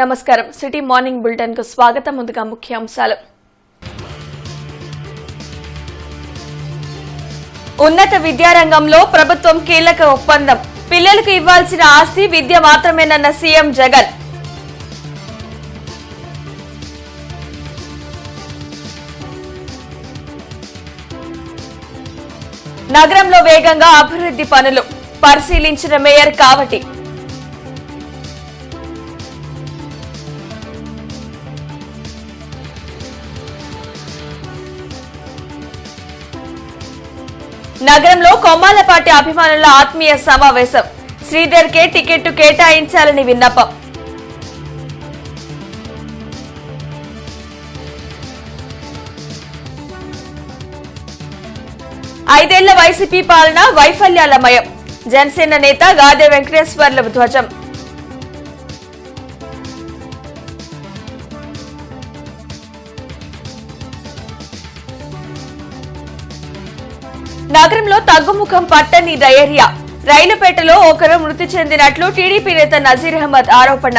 నమస్కారం. City morning bulletin కు స్వాగతం. ముందుగా ముఖ్యాంశాలు. ఉన్నత విద్యారంగంలో ప్రభుత్వం కీలక ఒప్పందం. పిల్లలకు ఇవ్వాల్సిన ఆస్తి విద్య మాత్రమేనన్న సీఎం జగన్. నగరంలో వేగంగా అభివృద్ధి పనులు పరిశీలించిన మేయర్ కావటి. నగరంలో కొమ్మాలపాటి అభిమానుల ఆత్మీయ సమావేశం. శ్రీధర్ కే టికెట్ కేటాయించాలని విన్నపం. ఐదేళ్ల వైసీపీ పాలన వైఫల్యాలమయం. జనసేన నేత గాదె వెంకటేశ్వర్ల ధ్వజం. నగరంలో తగ్గుముఖం పట్టని డయేరియా. రైలుపేటలో ఒకరు మృతి చెందినట్లు టీడీపీ నేత నజీర్ అహ్మద్ ఆరోపణ.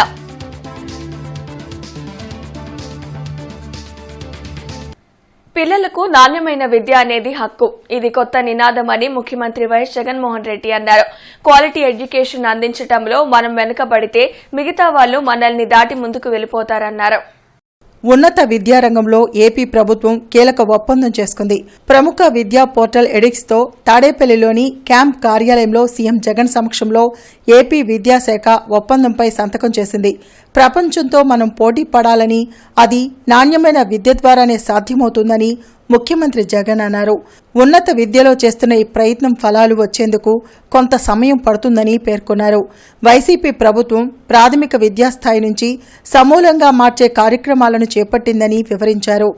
పిల్లలకు నాణ్యమైన విద్య అనేది హక్కు. ఇది కొత్త నినాదమని ముఖ్యమంత్రి వైఎస్ జగన్మోహన్ రెడ్డి అన్నారు. క్వాలిటీ ఎడ్యుకేషన్ అందించడంలో మనం వెనుకబడితే మిగతా వాళ్లు మనల్ని దాటి ముందుకు వెళ్లిపోతారన్నారు. ఉన్నత విద్యారంగంలో ఏపీ ప్రభుత్వం కీలక ఒప్పందం చేసుకుంది. ప్రముఖ విద్యా పోర్టల్ ఎడిక్స్తో తాడేపల్లిలోని క్యాంప్ కార్యాలయంలో సీఎం జగన్ సమక్షంలో ఏపీ విద్యాశాఖ ఒప్పందంపై సంతకం చేసింది. ప్రపంచంతో మనం పోటీ పడాలని, అది నాణ్యమైన విద్య ద్వారానే సాధ్యమవుతుందని ముఖ్యమంత్రి జగన్ అన్నారు. ఉన్నత విద్యలో చేస్తున్న ఈ ప్రయత్నం ఫలాలు వచ్చేందుకు కొంత సమయం పడుతుందని పేర్కొన్నారు. వైసీపీ ప్రభుత్వం ప్రాథమిక విద్యాస్థాయి నుంచి సమూలంగా మార్చే కార్యక్రమాలను చేపట్టిందని వివరించారు.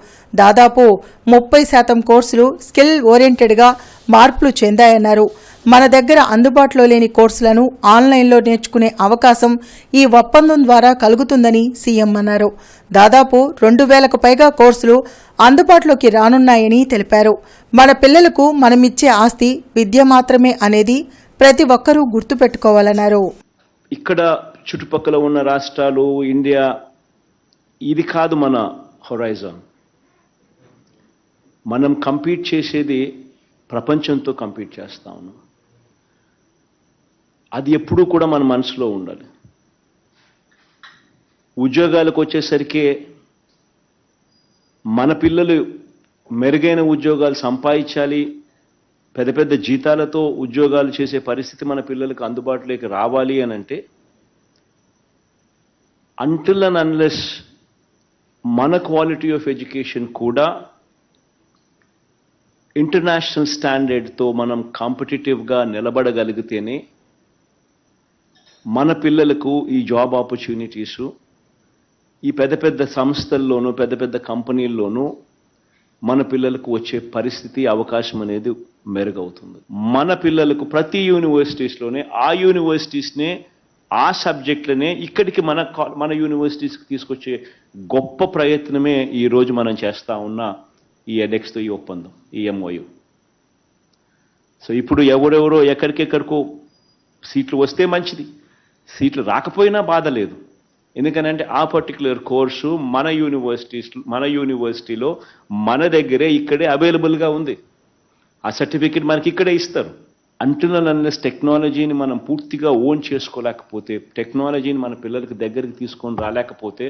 దాదాపు 30% కోర్సులు స్కిల్ ఓరియంటెడ్గా మార్పులు చెందాయన్నారు. మన దగ్గర అందుబాటులో లేని కోర్సులను ఆన్లైన్లో నేర్చుకునే అవకాశం ఈ ఒప్పందం ద్వారా కలుగుతుందని సీఎం అన్నారు. దాదాపు 2000కు పైగా కోర్సులు అందుబాటులోకి రానున్నాయని తెలిపారు. మన పిల్లలకు మనమిచ్చే ఆస్తి విద్య మాత్రమే అనేది ప్రతి ఒక్కరూ గుర్తుపెట్టుకోవాలన్నారు. ఇక్కడ చుట్టుపక్కల ఉన్న రాష్ట్రాలు, ఇండియా, ఇది కాదు మన హొరైజన్. మనం కంపీట్ చేసేది ప్రపంచంతో కంపీట్ చేస్తా ఉన్నాం. అది ఎప్పుడూ కూడా మన మనసులో ఉండాలి. ఉద్యోగాలకు వచ్చేసరికి మన పిల్లలు మెరుగైన ఉద్యోగాలు సంపాదించాలి, పెద్ద పెద్ద జీతాలతో ఉద్యోగాలు చేసే పరిస్థితి మన పిల్లలకు అందుబాటులోకి రావాలి అని అంటే అంటిల్ అండ్ అన్లెస్ మన క్వాలిటీ ఆఫ్ ఎడ్యుకేషన్ కూడా ఇంటర్నేషనల్ స్టాండర్డ్తో మనం కాంపిటేటివ్గా నిలబడగలిగితేనే మన పిల్లలకు ఈ జాబ్ ఆపర్చునిటీసు ఈ పెద్ద పెద్ద సంస్థల్లోనూ పెద్ద పెద్ద కంపెనీల్లోనూ మన పిల్లలకు వచ్చే పరిస్థితి, అవకాశం అనేది మెరుగవుతుంది. మన పిల్లలకు ప్రతి యూనివర్సిటీస్లోనే ఆ యూనివర్సిటీస్నే ఆ సబ్జెక్టులనే ఇక్కడికి మన యూనివర్సిటీస్కి తీసుకొచ్చే గొప్ప ప్రయత్నమే ఈరోజు మనం చేస్తూ ఉన్న ఈ ఎడెక్స్తో ఈ ఒప్పందం, ఈ ఎంఓయు. సో ఇప్పుడు ఎవరెవరో ఎక్కడికెక్కడికో సీట్లు వస్తే మంచిది, సీట్లు రాకపోయినా బాధ లేదు. ఎందుకనంటే ఆ పర్టికులర్ కోర్సు మన యూనివర్సిటీలో మన దగ్గరే ఇక్కడే అవైలబుల్గా ఉంది. ఆ సర్టిఫికెట్ మనకి ఇక్కడే ఇస్తారు. అంటిల్ అండ్ అన్లెస్ టెక్నాలజీని మనం పూర్తిగా ఓన్ చేసుకోలేకపోతే, టెక్నాలజీని మన పిల్లలకి దగ్గరికి తీసుకొని రాలేకపోతే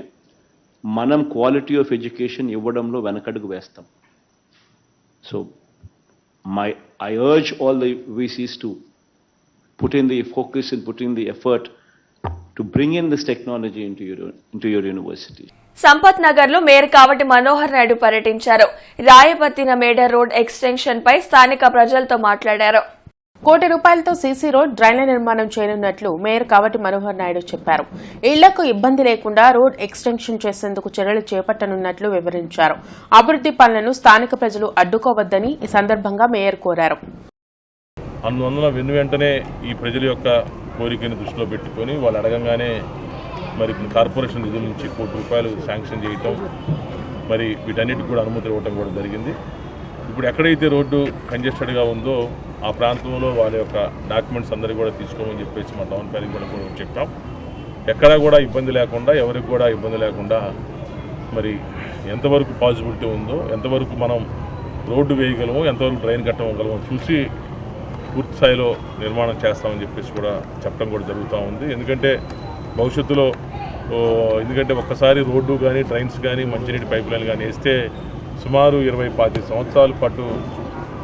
మనం క్వాలిటీ ఆఫ్ ఎడ్యుకేషన్ ఇవ్వడంలో వెనకడుగు వేస్తాం. So I urge all the VCs to put in the focus and put in the effort to bring in this technology into your university. Sampath Nagar లో మేయర్ కావటి మనోహర్ నాయుడు పర్యటించారు. రాయపత్తిన మేడ రోడ్ ఎక్స్టెన్షన్ పై స్థానిక ప్రజలతో మాట్లాడారు. ₹1 కోట్లతో సీసీ రోడ్, డ్రైన్ల నిర్మాణం చేయనున్నట్లు మేయర్ కావటి మనోహర్ నాయుడు చెప్పారు. ఇళ్లకు ఇబ్బంది లేకుండా రోడ్ ఎక్స్టెన్షన్ చేసేందుకు చర్యలు చేపట్టనున్నట్లు వివరించారు. అభివృద్ధి పనులను స్థానిక ప్రజలు అడ్డుకోవద్దని ఈ సందర్భంగా మేయర్ కోరారు. అందువల్ల వెంటనే ఈ ప్రజల యొక్క కోరికను దృష్టిలో పెట్టుకొని వాళ్ళు అడగంగానే మరి కార్పొరేషన్ నిధుల నుంచి ₹1 కోటి శాంక్షన్ చేయటం, మరి వీటన్నిటికి కూడా అనుమతి ఇవ్వటం కూడా జరిగింది. ఇప్పుడు ఎక్కడైతే రోడ్డు కంజెస్టెడ్గా ఉందో ఆ ప్రాంతంలో వాళ్ళ యొక్క డాక్యుమెంట్స్ అందరూ కూడా తీసుకోమని చెప్పేసి మా టౌన్ ప్లానింగ్ కూడా చెప్పాం. ఎక్కడా కూడా ఇబ్బంది లేకుండా, ఎవరికి కూడా ఇబ్బంది లేకుండా మరి ఎంతవరకు పాసిబిలిటీ ఉందో, ఎంతవరకు మనం రోడ్డు వేయగలమో, ఎంతవరకు డ్రైన్ కట్టగలమో చూసి పూర్తి స్థాయిలో నిర్మాణం చేస్తామని చెప్పేసి కూడా చెప్పడం కూడా జరుగుతూ ఉంది. ఎందుకంటే భవిష్యత్తులో ఒక్కసారి రోడ్డు కానీ, డ్రైన్స్ కానీ, మంచినీటి పైప్ లైన్ కానీ వేస్తే సుమారు 20-25 సంవత్సరాల పాటు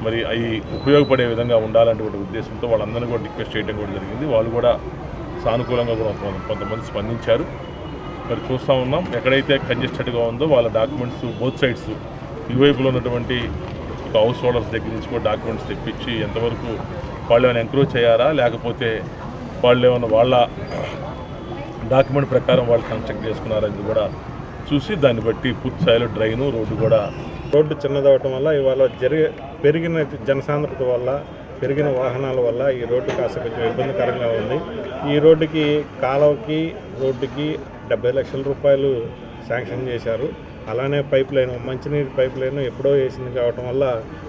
మరి అవి ఉపయోగపడే విధంగా ఉండాలనేటువంటి ఉద్దేశంతో వాళ్ళందరినీ కూడా రిక్వెస్ట్ చేయడం కూడా జరిగింది. వాళ్ళు కూడా సానుకూలంగా కూడా కొంతమంది స్పందించారు. మరి చూస్తూ ఉన్నాం, ఎక్కడైతే కంజెస్టెడ్గా ఉందో వాళ్ళ డాక్యుమెంట్స్ బోత్ సైడ్స్ ఇరువైపులో ఉన్నటువంటి హౌస్ హోల్డర్స్ దగ్గర నుంచి కూడా డాక్యుమెంట్స్ తెప్పించి ఎంతవరకు వాళ్ళు ఏమైనా ఎంక్రోచ్ చేయారా, లేకపోతే వాళ్ళు ఏమైనా వాళ్ళ డాక్యుమెంట్ ప్రకారం వాళ్ళు కన్స్ట్రక్ట్ చేసుకున్నారని కూడా చూసి దాన్ని బట్టి పూర్తి స్థాయిలో డ్రైను, రోడ్డు చిన్నదవటం వల్ల ఇవాళ పెరిగిన జనసాంద్రత వల్ల, పెరిగిన వాహనాల వల్ల ఈ రోడ్డు కాస్త కొంచెం ఇబ్బందికరంగా ఉంది. ఈ రోడ్డుకి, కాలువకి, రోడ్డుకి 70 లక్షల రూపాయలు శాంక్షన్ చేశారు. అలానే పైప్ లైన్, మంచినీరు పైప్ లైన్ ఎప్పుడో వేసింది కావటం వల్ల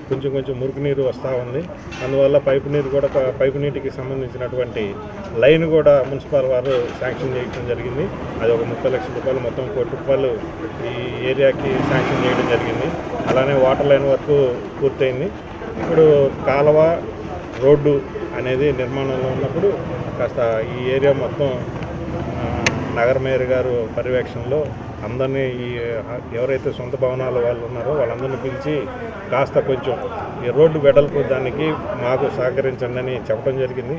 కొంచెం మురికి నీరు వస్తూ ఉంది. అందువల్ల పైపు నీటికి సంబంధించినటువంటి లైన్ కూడా మున్సిపల్ వారు శాంక్షన్ చేయడం జరిగింది. అది ఒక 30 లక్షల రూపాయలు, మొత్తం 1 కోటి రూపాయలు ఈ ఏరియాకి శాంక్షన్ చేయడం జరిగింది. అలానే వాటర్ లైన్ వరకు పూర్తయింది. ఇప్పుడు కాలువ, రోడ్డు అనేది నిర్మాణంలో ఉన్నప్పుడు కాస్త ఈ ఏరియా మొత్తం నగర మేయర్ గారు పర్యవేక్షణలో అందరినీ ఎవరైతే సొంత భవనాల వాళ్ళు ఉన్నారో వాళ్ళందరినీ పిలిచి కాస్త కొంచెం ఈ రోడ్డు వెడల్పు దానికి మాకు సహకరించండి అని చెప్పడం జరిగింది.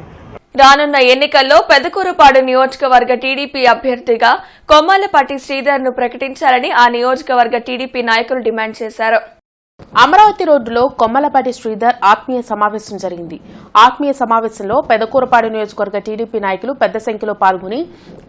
రానున్న ఎన్నికల్లో పెదకూరుపాడు నియోజకవర్గ టీడీపీ అభ్యర్థిగా కొమ్మాలపాటి శ్రీధర్ను ప్రకటించాలని ఆ నియోజకవర్గ టీడీపీ నాయకులు డిమాండ్ చేశారు. అమరావతి రోడ్డులో కొమ్మలపాటి శ్రీధర్ ఆత్మీయ సమావేశం జరిగింది. ఆత్మీయ సమావేశంలో పెదకూరపాడు నియోజకవర్గ టీడీపీ నాయకులు పెద్ద సంఖ్యలో పాల్గొని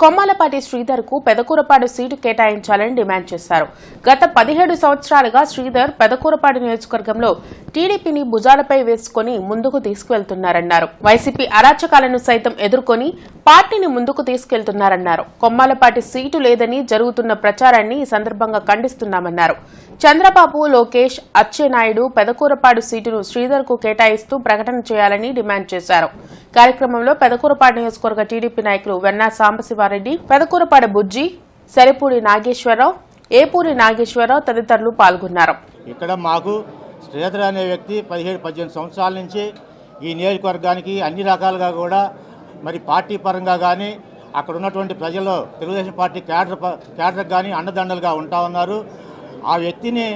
కొమ్మలపాటి శ్రీధర్ కు పెదకూరపాడు సీటు కేటాయించాలని డిమాండ్ చేశారు. గత 17 సంవత్సరాలుగా శ్రీధర్ పెదకూరపాడు నియోజకవర్గంలో టీడీపీని భుజాలపై వేసుకుని ముందుకు తీసుకువెళ్తున్నారన్నారు. వైసీపీ అరాచకాలను సైతం ఎదుర్కొని పార్టీని ముందుకు తీసుకెళ్తున్నారన్నారు. కొమ్మాలపాటి సీటు లేదని జరుగుతున్న ప్రచారాన్ని ఈ సందర్భంగా ఖండిస్తున్నామన్నారు. చంద్రబాబు, లోకేష్, అచ్చెన్నాయుడు పెదకూరపాడు సీటును శ్రీధర్ కు కేటాయిస్తూ ప్రకటన చేయాలని డిమాండ్ చేశారు. కార్యక్రమంలో పెదకూరపాడు నియోజకవర్గ టీడీపీ నాయకులు వెన్నా సాంబశివారెడ్డి, పెదకూరపాడు బుజ్జి, సరిపూడి నాగేశ్వరరావు, ఏపూరి నాగేశ్వరరావు తదితరులు పాల్గొన్నారు. ఇక్కడ మాకు శ్రీధర్ అనే వ్యక్తి 17-18 సంవత్సరాల నుంచి ఈ నియోజకవర్గానికి అన్ని రకాలుగా కూడా మరి పార్టీ పరంగా కానీ, అక్కడ ఉన్నటువంటి ప్రజలు తెలుగుదేశం పార్టీ క్యాడర్ కానీ అండదండలుగా ఉంటా ఉన్నారు. ఆ వ్యక్తిని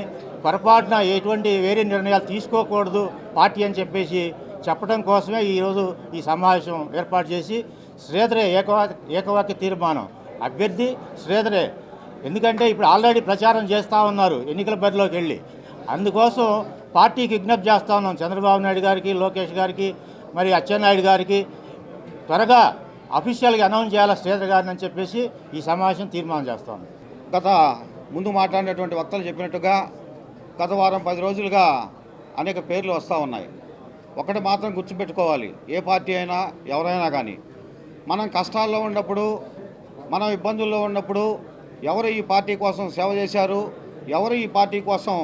పొరపాటున ఎటువంటి వేరే నిర్ణయాలు తీసుకోకూడదు పార్టీ అని చెప్పేసి చెప్పడం కోసమే ఈరోజు ఈ సమావేశం ఏర్పాటు చేసి శ్రీధరే ఏకవాక్య తీర్మానం, అభ్యర్థి శ్రీధరే. ఎందుకంటే ఇప్పుడు ఆల్రెడీ ప్రచారం చేస్తూ ఉన్నారు ఎన్నికల బరిలోకి వెళ్ళి. అందుకోసం పార్టీకి విజ్ఞప్తి చేస్తూ ఉన్నాం చంద్రబాబు నాయుడు గారికి, లోకేష్ గారికి, మరి అచ్చెన్నాయుడు గారికి త్వరగా అఫీషియల్గా అనౌన్స్ చేయాలి శ్రీధర్ గారిని అని చెప్పేసి ఈ సమావేశం తీర్మానం చేస్తాం. గత ముందు మాట్లాడినటువంటి వక్తలు చెప్పినట్టుగా గత వారం 10 రోజులుగా అనేక పేర్లు వస్తూ ఉన్నాయి. ఒకటి మాత్రం గుర్తుపెట్టుకోవాలి, ఏ పార్టీ అయినా ఎవరైనా కానీ మనం కష్టాల్లో ఉన్నప్పుడు, మనం ఇబ్బందుల్లో ఉన్నప్పుడు ఎవరు ఈ పార్టీ కోసం సేవ చేశారు, ఎవరు ఈ పార్టీ కోసం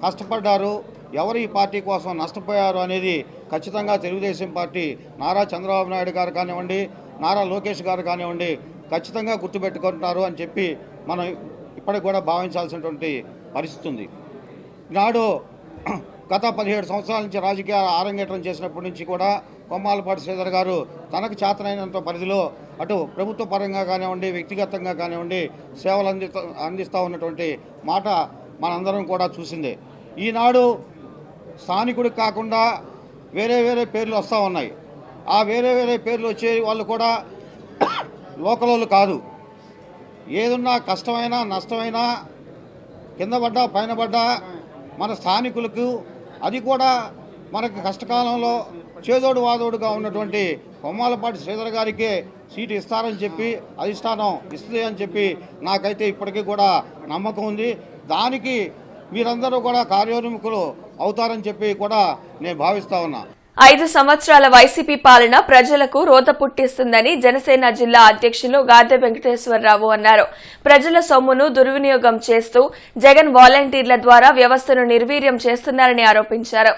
కష్టపడ్డారు, ఎవరు ఈ పార్టీ కోసం నష్టపోయారు అనేది ఖచ్చితంగా తెలుగుదేశం పార్టీ నారా చంద్రబాబు నాయుడు గారు కానివ్వండి, నారా లోకేష్ గారు కానివ్వండి ఖచ్చితంగా గుర్తుపెట్టుకుంటున్నారు అని చెప్పి మనం ఇప్పటికి కూడా భావించాల్సినటువంటి పరిస్థితి ఉంది. నాడు గత 17 సంవత్సరాల నుంచి రాజకీయ ఆరంగేట్రం చేసినప్పటి నుంచి కూడా కొమ్మాలపాటి శ్రీధర్ గారు తనకు చేతనైనంత పరిధిలో అటు ప్రభుత్వ పరంగా కానివ్వండి, వ్యక్తిగతంగా కానివ్వండి సేవలు అందిస్తూ ఉన్నటువంటి మాట మనందరం కూడా చూసిందే. ఈనాడు స్థానికుడికి కాకుండా వేరే పేర్లు వస్తూ ఉన్నాయి. ఆ వేరే పేర్లు వచ్చే వాళ్ళు కూడా లోకల్ వాళ్ళు కాదు. ఏదున్నా కష్టమైనా నష్టమైనా కింద పడ్డా పైన పడ్డా మన స్థానికులకు, అది కూడా మనకు కష్టకాలంలో చేదోడు వాదోడుగా ఉన్నటువంటి కొమ్మాలపాటి శ్రీధర్ గారికే సీటు ఇస్తారని చెప్పి అధిష్టానం ఇస్తుంది అని చెప్పి నాకైతే ఇప్పటికీ కూడా నమ్మకం ఉంది. దానికి మీరందరూ కూడా కార్యోన్ముఖులు అవుతారని చెప్పి కూడా నేను భావిస్తా ఉన్నా. 5 సంవత్సరాల వైసీపీ పాలన ప్రజలకు రోత పుట్టిస్తుందని జనసేన జిల్లా అధ్యక్షులు గాదె వెంకటేశ్వరరావు అన్నారు. ప్రజల సొమ్మును దుర్వినియోగం చేస్తూ జగన్ వాలంటీర్ల ద్వారా వ్యవస్థను నిర్వీర్యం చేస్తున్నారని ఆరోపించారు.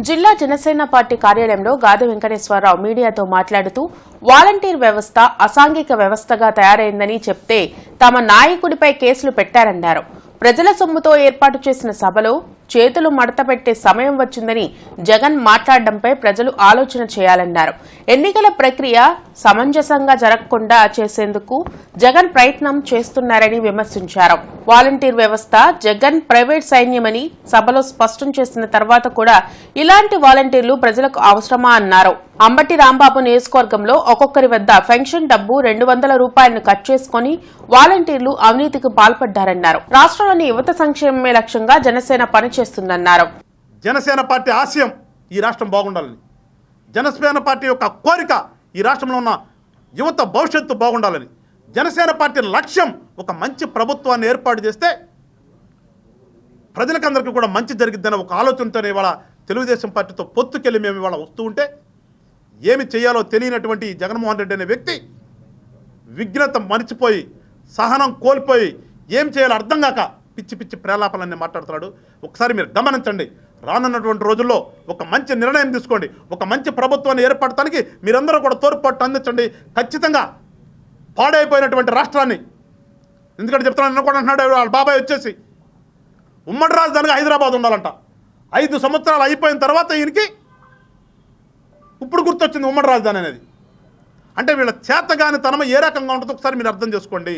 జిల్లా జనసేన పార్టీ కార్యాలయంలో గాది వెంకటేశ్వరరావు మీడియాతో మాట్లాడుతూ వాలంటీర్ వ్యవస్థ అసాంఘిక వ్యవస్థగా తయారైందని చెప్తే తమ నాయకుడిపై కేసులు పెట్టారన్నారు. ప్రజల సొమ్ముతో ఏర్పాటు చేసిన సభలో చేతులు మడతపెట్టే సమయం వచ్చిందని జగన్ మాట్లాడడంపై ప్రజలు ఆలోచన చేయాలన్నారు. ఎన్నికల ప్రక్రియ సమంజసంగా జరగకుండా చేసేందుకు జగన్ ప్రయత్నం చేస్తున్నారని విమర్శించారు. వాలంటీర్ వ్యవస్థ జగన్ ప్రైవేట్ సైన్యమని సభలో స్పష్టం చేసిన తర్వాత కూడా ఇలాంటి వాలంటీర్లు ప్రజలకు అవసరమా అన్నారు. అంబటి రాంబాబు నియోజకవర్గంలో ఒక్కొక్కరి వద్ద పెన్షన్ డబ్బు 200 రూపాయలను కట్ చేసుకుని వాలంటీర్లు అవినీతికి పాల్పడ్డారన్నారు. రాష్ట్రంలోని యువత సంక్షేమమే లక్ష్యంగా జనసేన పనిచేస్తుందన్నారు. జనసేన పార్టీ ఆశయం ఈ రాష్ట్రం బాగుండాలని, జనసేన పార్టీ యొక్క కోరిక ఈ రాష్ట్రంలో ఉన్న యువత భవిష్యత్తు బాగుండాలని, జనసేన పార్టీ లక్ష్యం ఒక మంచి ప్రభుత్వాన్ని ఏర్పాటు చేస్తే ప్రజలకందరికీ కూడా మంచి జరిగిద్దనే ఒక ఆలోచనతోనే ఇవాళ తెలుగుదేశం పార్టీతో పొత్తుకెళ్ళి మేము ఇవాళ వస్తూ ఉంటే ఏమి చేయాలో తెలియనటువంటి జగన్మోహన్ రెడ్డి అనే వ్యక్తి విఘ్నత మరిచిపోయి సహనం కోల్పోయి ఏం చేయాలో అర్థం కాక పిచ్చి పిచ్చి ప్రేలాపలన్నీ మాట్లాడుతున్నాడు. ఒకసారి మీరు గమనించండి. రానున్నటువంటి రోజుల్లో ఒక మంచి నిర్ణయం తీసుకోండి. ఒక మంచి ప్రభుత్వాన్ని ఏర్పడటానికి మీరందరూ కూడా తోడ్పాటు అందించండి. ఖచ్చితంగా పాడైపోయినటువంటి రాష్ట్రాన్ని, ఎందుకంటే చెప్తున్నాను కూడా అంటున్నాడు వాళ్ళ బాబాయ్ వచ్చేసి ఉమ్మడి రాజధానిగా హైదరాబాద్ ఉండాలంట. 5 సంవత్సరాలు అయిపోయిన తర్వాత ఈయనకి ఇప్పుడు గుర్తొచ్చింది ఉమ్మడి రాజధాని అనేది. అంటే వీళ్ళ చేతగాని తనం ఏ రకంగా ఉంటుందో ఒకసారి మీరు అర్థం చేసుకోండి.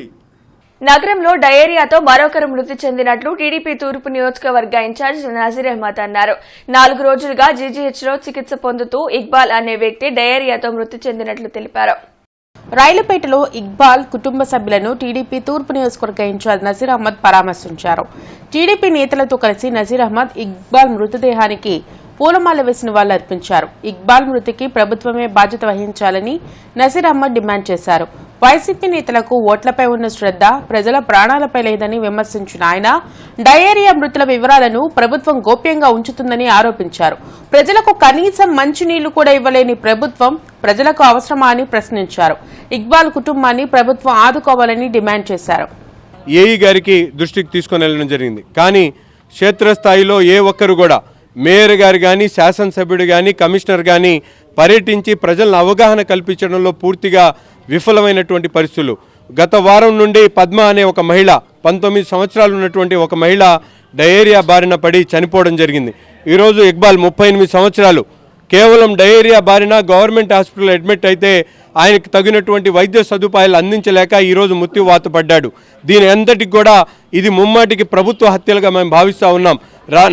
నగరంలో డయేరియాతో మరొకరు మృతి చెందినట్లు టీడీపీ తూర్పు నియోజకవర్గ ఇన్ఛార్జ్ నజీర్ అహ్మద్ అన్నారు. 4 రోజులుగా జీజీహెచ్లో చికిత్స పొందుతూ ఇక్బాల్ అనే వ్యక్తి డయేరియాతో మృతి చెందినట్లు తెలిపారు. రైలుపేటలో ఇక్బాల్ కుటుంబ సభ్యులను టీడీపీ తూర్పు నియోజకవర్గ ఇన్ఛార్జ్ నజీర్ అహ్మద్ పరామర్శించారు. టీడీపీ నేతలతో కలిసి నజీర్ అహ్మద్ ఇక్బాల్ మృతదేహానికి పూలమాల వేసిన వాళ్ళు అర్పించారు. ఇక్బాల్ మృతికి ప్రభుత్వమే బాధ్యత వహించాలని నజీర్ అహ్మద్ డిమాండ్ చేశారు. వైసీపీ నేతలకు ఓట్లపై ఉన్న శ్రద్ధ ప్రజల ప్రాణాలపై లేదని విమర్శించిన ఆయన డయేరియా మృతుల వివరాలను ప్రభుత్వం గోప్యంగా ఉంచుతుందని ఆరోపించారు. ప్రజలకు కనీసం మంచినీళ్లు కూడా ఇవ్వలేని ప్రభుత్వం ప్రజలకు అవసరమా అని ప్రశ్నించారు. ఇక్బాల్ కుటుంబాన్ని ప్రభుత్వం ఆదుకోవాలని డిమాండ్ చేశారు. ఏఈ గారికి దృష్టికి తీసుకొని వెళ్ళడం జరిగింది. కానీ క్షేత్రస్థాయిలో ఏ ఒక్కరు కూడా మేయర్ గారు కానీ శాసనసభ్యుడు కానీ కమిషనర్ కానీ పర్యటించి ప్రజలను అవగాహన కల్పించడంలో పూర్తిగా విఫలమైనటువంటి పరిస్థితులు. గత వారం నుండి పద్మ అనే ఒక మహిళ 19 సంవత్సరాలు ఉన్నటువంటి ఒక మహిళ డయేరియా బారిన పడి చనిపోవడం జరిగింది. ఈరోజు ఇక్బాల్ 38 సంవత్సరాలు కేవలం డయేరియా బారిన గవర్నమెంట్ హాస్పిటల్ అడ్మిట్ అయితే ఆయనకు తగినటువంటి వైద్య సదుపాయాలు అందించలేక ఈరోజు మృత్యువాత పడ్డాడు. దీని అంతటికి కూడా ఇది ముమ్మాటికి ప్రభుత్వ హత్యలుగా మేము భావిస్తూ ఉన్నాం.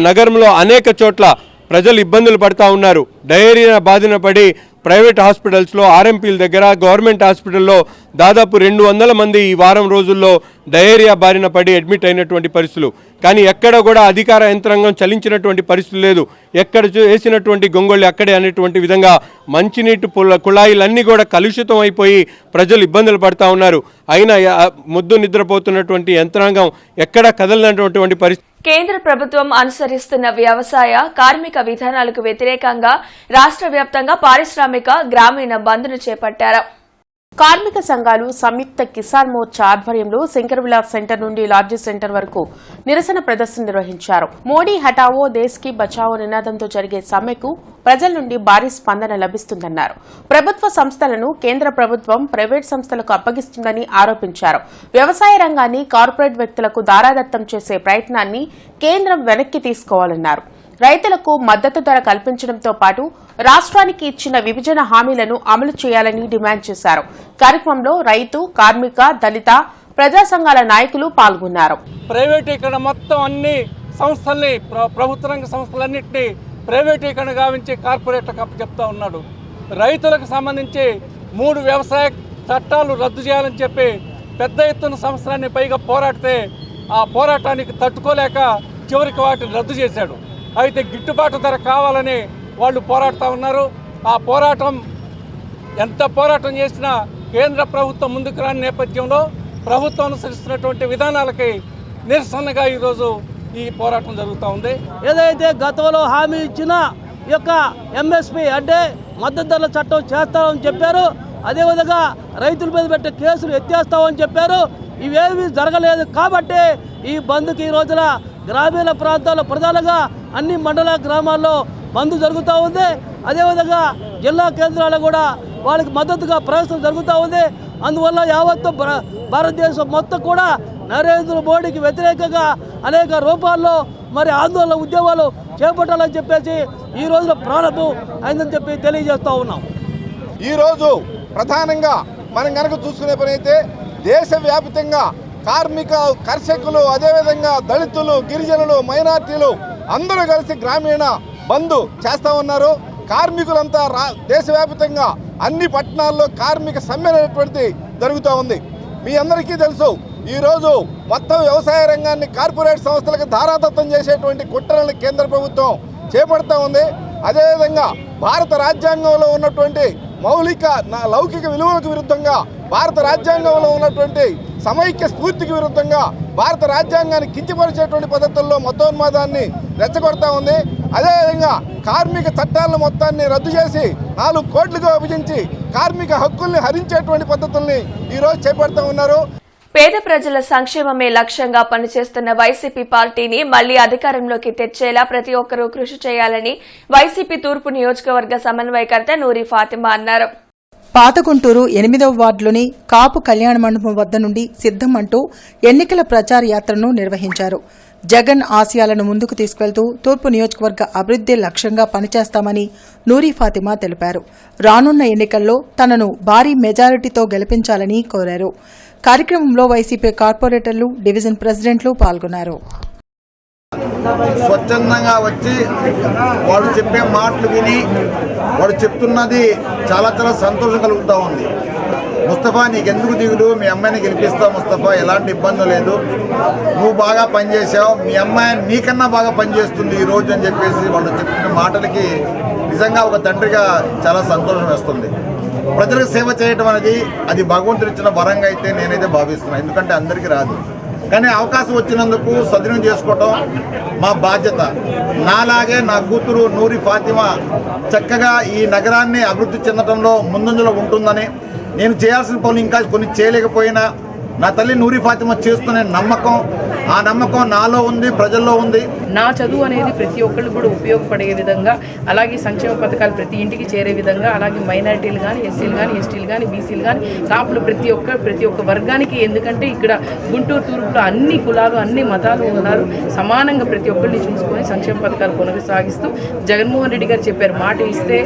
నగరంలో అనేక చోట్ల ప్రజలు ఇబ్బందులు పడుతూ ఉన్నారు. డయేరియా బాధిన పడి ప్రైవేట్ హాస్పిటల్స్లో ఆర్ఎంపీల దగ్గర గవర్నమెంట్ హాస్పిటల్లో దాదాపు 200 మంది ఈ వారం రోజుల్లో డయేరియా బారిన పడి అడ్మిట్ అయినటువంటి పరిస్థితులు. కానీ ఎక్కడ కూడా అధికార యంత్రాంగం చలించినటువంటి పరిస్థితులు లేదు. ఎక్కడ వేసినటువంటి గొంగళ్ళు అక్కడే అనేటువంటి విధంగా మంచినీటి కుళాయిలన్నీ కూడా కలుషితం అయిపోయి ప్రజలు ఇబ్బందులు పడుతూ ఉన్నారు. అయినా ముద్దు నిద్రపోతున్నటువంటి యంత్రాంగం ఎక్కడ కదలనటువంటి పరిస్థితి. కేంద్ర ప్రభుత్వం అనుసరిస్తున్న వ్యవసాయ కార్మిక విధానాలకు వ్యతిరేకంగా రాష్ట్ర వ్యాప్తంగా పారిశ్రామిక గ్రామీణ బంద్ను చేపట్టారు. కార్మిక సంఘాలు సంయుక్త కిసాన్ మోర్చా ఆధ్వర్యంలో శంకర్ విలాస్ సెంటర్ నుండి లాడ్జీ సెంటర్ వరకు నిరసన ప్రదర్శన నిర్వహించారు. మోడీ హటావో దేశ్ కి బచావో నినాదంతో జరిగే సమ్మెకు ప్రజల నుండి భారీ స్పందన లభిస్తుందన్నారు. ప్రభుత్వ సంస్థలను కేంద్ర ప్రభుత్వం ప్రైవేట్ సంస్థలకు అప్పగిస్తుందని ఆరోపించారు. వ్యవసాయ రంగాన్ని కార్పొరేట్ వ్యక్తులకు దారాదత్తం చేసే ప్రయత్నాన్ని కేంద్రం వెనక్కి తీసుకోవాలన్నారు. రైతులకు మద్దతు ధర కల్పించడంతో పాటు రాష్ట్రానికి ఇచ్చిన విభజన హామీలను అమలు చేయాలని డిమాండ్ చేశారు. కార్యక్రమంలో రైతు, కార్మిక, దళిత, ప్రజా సంఘాల నాయకులు పాల్గొన్నారు. ప్రైవేటీకరణ మొత్తం అన్ని సంస్థల్ని ప్రభుత్వ రంగ సంస్థలన్నింటినీ ప్రైవేటీకరణ గావించి కార్పొరేట్లకు అప్పచెప్తా ఉన్నాడు. రైతులకు సంబంధించి 3 వ్యవసాయ చట్టాలు రద్దు చేయాలని చెప్పి పెద్ద ఎత్తున సంవత్సరాన్ని పైగా పోరాడితే ఆ పోరాటానికి తట్టుకోలేక చివరికి వాటిని రద్దు చేశాడు. అయితే గిట్టుబాటు ధర కావాలని వాళ్ళు పోరాడుతూ ఉన్నారు. ఆ పోరాటం ఎంత పోరాటం చేసినా కేంద్ర ప్రభుత్వం ముందుకు రాని నేపథ్యంలో ప్రభుత్వం అనుసరిస్తున్నటువంటి విధానాలకి నిరసనగా ఈరోజు ఈ పోరాటం జరుగుతూ ఉంది. ఏదైతే గతంలో హామీ ఇచ్చిన యొక్క ఎంఎస్పి అంటే మద్దతు ధరల చట్టం చేస్తామని చెప్పారు. అదేవిధంగా రైతుల మీద పెట్టే కేసులు ఎత్తేస్తామని చెప్పారు. ఇవేమీ జరగలేదు కాబట్టి ఈ బంద్కి ఈ రోజున గ్రామీణ ప్రాంతాల్లో ప్రధానంగా అన్ని మండల గ్రామాల్లో బంద్ జరుగుతూ ఉంది. అదేవిధంగా జిల్లా కేంద్రాల్లో కూడా వాళ్ళకి మద్దతుగా ప్రదర్శన జరుగుతూ ఉంది. అందువల్ల యావత్తు భారతదేశం మొత్తం కూడా నరేంద్ర మోడీకి వ్యతిరేకంగా అనేక రూపాల్లో మరి ఆందోళన ఉద్యమాలు చేపట్టాలని చెప్పేసి ఈ రోజున ప్రారంభం అయిందని చెప్పి తెలియజేస్తూ ఉన్నాం. ఈరోజు ప్రధానంగా మనం కనుక చూసుకునే పని అయితే దేశవ్యాప్తంగా కార్మిక కర్షకులు, అదేవిధంగా దళితులు, గిరిజనులు, మైనార్టీలు అందరూ కలిసి గ్రామీణ బంద్ చేస్తూ ఉన్నారు. కార్మికులంతా దేశవ్యాప్తంగా అన్ని పట్టణాల్లో కార్మిక సమ్మె అనేటువంటిది జరుగుతూ ఉంది. మీ అందరికీ తెలుసు, ఈరోజు మొత్తం వ్యవసాయ రంగాన్ని కార్పొరేట్ సంస్థలకు ధారాదత్తం చేసేటువంటి కుట్రలను కేంద్ర ప్రభుత్వం చేపడుతూ ఉంది. అదేవిధంగా భారత రాజ్యాంగంలో ఉన్నటువంటి లౌకిక విలువలకు విరుద్ధంగా, భారత రాజ్యాంగంలో ఉన్నటువంటి సమైక్య స్ఫూర్తికి విరుద్ధంగా భారత రాజ్యాంగాన్ని కించపరిచేటువంటి పద్ధతుల్లో మతోన్మాదాన్ని రెచ్చగొడతా ఉంది. అదేవిధంగా కార్మిక చట్టాలను మొత్తాన్ని రద్దు చేసి 4 కోట్లుగా విభజించి కార్మిక హక్కుల్ని హరించేటువంటి పద్ధతుల్ని ఈరోజు చేపడుతూ ఉన్నారు. పేద ప్రజల సంక్షేమమే లక్ష్యంగా పనిచేస్తున్న వైసీపీ పార్టీని మళ్లీ అధికారంలోకి తెచ్చేలా ప్రతి ఒక్కరూ కృషి చేయాలని వైసీపీ తూర్పు నియోజకవర్గ సమన్వయకర్త నూరి ఫాతిమా అన్నారు. పాతగుంటూరు 8వ వార్డులోని కాపు కళ్యాణ మండపం వద్ద నుండి సిద్దం అంటూ ఎన్నికల ప్రచార యాత్రను నిర్వహించారు. జగన్ ఆశయాలను ముందుకు తీసుకెళ్తూ తూర్పు నియోజకవర్గ అభివృద్ధి లక్ష్యంగా పనిచేస్తామని నూరి ఫాతిమా తెలిపారు. రానున్న ఎన్నికల్లో తనను భారీ మెజారిటీతో గెలిపించాలని కోరారు. కార్యక్రమంలో వైసీపీ కార్పొరేటర్లు, డివిజన్ ప్రెసిడెంట్లు పాల్గొన్నారు. స్వచ్ఛందంగా వచ్చి వాడు చెప్పే మాటలు విని వాడు చెప్తున్నది చాలా చాలా సంతోషం కలుగుతూ ఉంది. ముస్తఫా, నీకెందుకు దిగులు, మీ అమ్మాయిని గెలిపిస్తావు ముస్తఫా, ఎలాంటి ఇబ్బంది లేదు, నువ్వు బాగా పనిచేసావు, మీ అమ్మాయి నీకన్నా బాగా పనిచేస్తుంది ఈరోజు అని చెప్పేసి వాళ్ళు చెప్తున్న మాటలకి నిజంగా ఒక తండ్రిగా చాలా సంతోషం వేస్తుంది. ప్రజలకు సేవ చేయటం అనేది అది భగవంతుడు ఇచ్చిన వరంగా అయితే నేనైతే భావిస్తున్నాను. ఎందుకంటే అందరికీ రాదు, కానీ అవకాశం వచ్చినందుకు సద్వినియోగం చేసుకోవటం మా బాధ్యత. నాలాగే నా కూతురు నూరి ఫాతిమా చక్కగా ఈ నగరాన్ని అభివృద్ధి చెందడంలో ముందంజలో ఉంటుందని, నేను చేయాల్సిన పనులు ఇంకా కొన్ని చేయలేకపోయినా నా తల్లి నూరి ఫాతిమా చేస్తున్న నమ్మకం, ఆ నమ్మకం నాలో ఉంది, ప్రజల్లో ఉంది. నా చదువు అనేది ప్రతి ఒక్కళ్ళు కూడా ఉపయోగపడే విధంగా, అలాగే సంక్షేమ పథకాలు ప్రతి ఇంటికి చేరే విధంగా, అలాగే మైనారిటీలు కానీ, ఎస్సీలు కానీ, ఎస్టీలు కానీ, బీసీలు కానీ, కాపులు ప్రతి ఒక్క వర్గానికి, ఎందుకంటే ఇక్కడ గుంటూరు తూర్పులో అన్ని కులాలు, అన్ని మతాలు ఉన్నారు, సమానంగా ప్రతి ఒక్కరిని చూసుకొని సంక్షేమ పథకాలు కొనసాగిస్తూ జగన్మోహన్ రెడ్డి గారు చెప్పారు, మాట ఇస్తే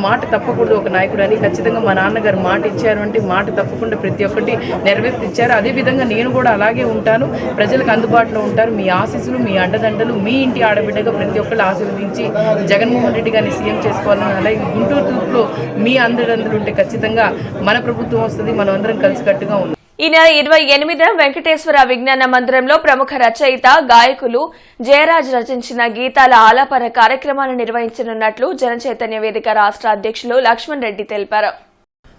మాట తప్పకూడదు ఒక నాయకుడు అని. ఖచ్చితంగా మా నాన్నగారు మాట ఇచ్చారు అంటే మాట తప్పకుండా ప్రతి ఒక్కటి నెరవేర్చారు. అదేవిధంగా నేను కూడా అలాగే ఉంటాను, ప్రజలకు అందుబాటులో ఉంటారు. మీ ఆశీస్సులు, మీ అండదండలు, మీ ఇంటి ఆడబిడ్డగా ప్రతి ఒక్కళ్ళు ఆశీర్వదించి జగన్మోహన్ రెడ్డి గారిని సీఎం చేసుకోవాలని, అలాగే గుంటూరు తూర్పులో మీ అండదండలు ఉంటే ఖచ్చితంగా మన ప్రభుత్వం వస్తుంది, మనం అందరం కలిసికట్టుగా ఉన్నాం. ఈ నెల 28న వెంకటేశ్వర విజ్ఞాన మందిరంలో ప్రముఖ రచయిత, గాయకులు జయరాజ్ రచించిన గీతాల ఆలాపన కార్యక్రమాన్ని నిర్వహించనున్నట్లు జనచైతన్య వేదిక రాష్ట్ర అధ్యక్షులు లక్ష్మణ్ రెడ్డి తెలిపారు.